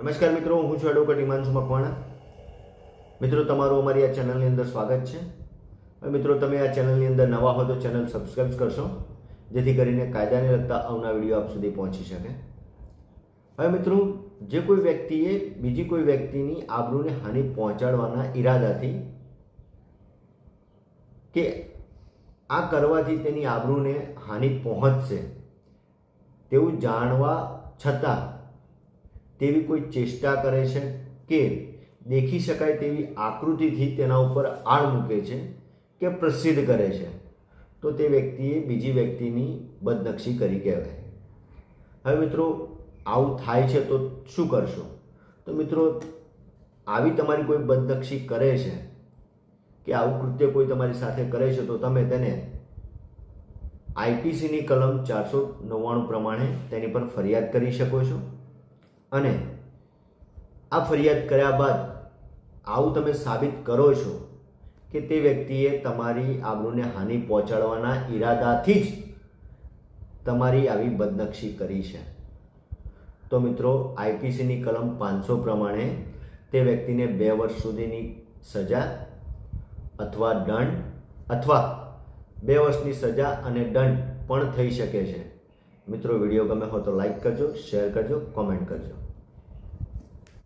નમસ્કાર મિત્રો, હું છું એડવોકેટ હિમાંશુ મકવાણા. મિત્રો, તમારું અમારી આ ચેનલની અંદર સ્વાગત છે. હવે મિત્રો, તમે આ ચેનલની અંદર નવા હો તો ચેનલ સબસ્ક્રાઈબ કરશો, જેથી કરીને કાયદાને લગતા આવનાર વિડીયો આપ સુધી પહોંચી શકે. હવે મિત્રો, જે કોઈ વ્યક્તિએ બીજી કોઈ વ્યક્તિની આબરૂને હાનિ પહોંચાડવાના ઈરાદાથી કે આ કરવાથી તેની આબરૂને હાનિ પહોંચશે તેવું જાણવા છતાં તેવી કોઈ ચેષ્ટા કરે છે કે દેખી શકાય તેવી આકૃતિથી તેના ઉપર આળ મૂકે છે કે પ્રસિદ્ધ કરે છે, તો તે વ્યક્તિએ બીજી વ્યક્તિની બદનક્ષી કરી કહેવાય. હવે મિત્રો, આવું થાય છે તો શું કરશો? તો મિત્રો, આવી તમારી કોઈ બદનક્ષી કરે છે કે આવું કૃત્ય કોઈ તમારી સાથે કરે છે તો તમે તેને આઈપીસીની કલમ 499 પ્રમાણે તેની પર ફરિયાદ કરી શકો છો. અને આ ફરિયાદ કર્યા બાદ આવું તમે સાબિત કરો છો કે તે વ્યક્તિએ તમારી આબરૂને હાનિ પહોંચાડવાના ઈરાદાથી જ તમારી આવી બદનક્ષી કરી છે, તો મિત્રો આઈપીસીની કલમ 500 પ્રમાણે તે વ્યક્તિને 2 વર્ષ સુધીની સજા અથવા દંડ અથવા 2 વર્ષની સજા અને દંડ પણ થઈ શકે છે. મિત્રો, વિડીયો ગમે હો તો લાઈક કરજો, શેર કરજો, કોમેન્ટ કરજો.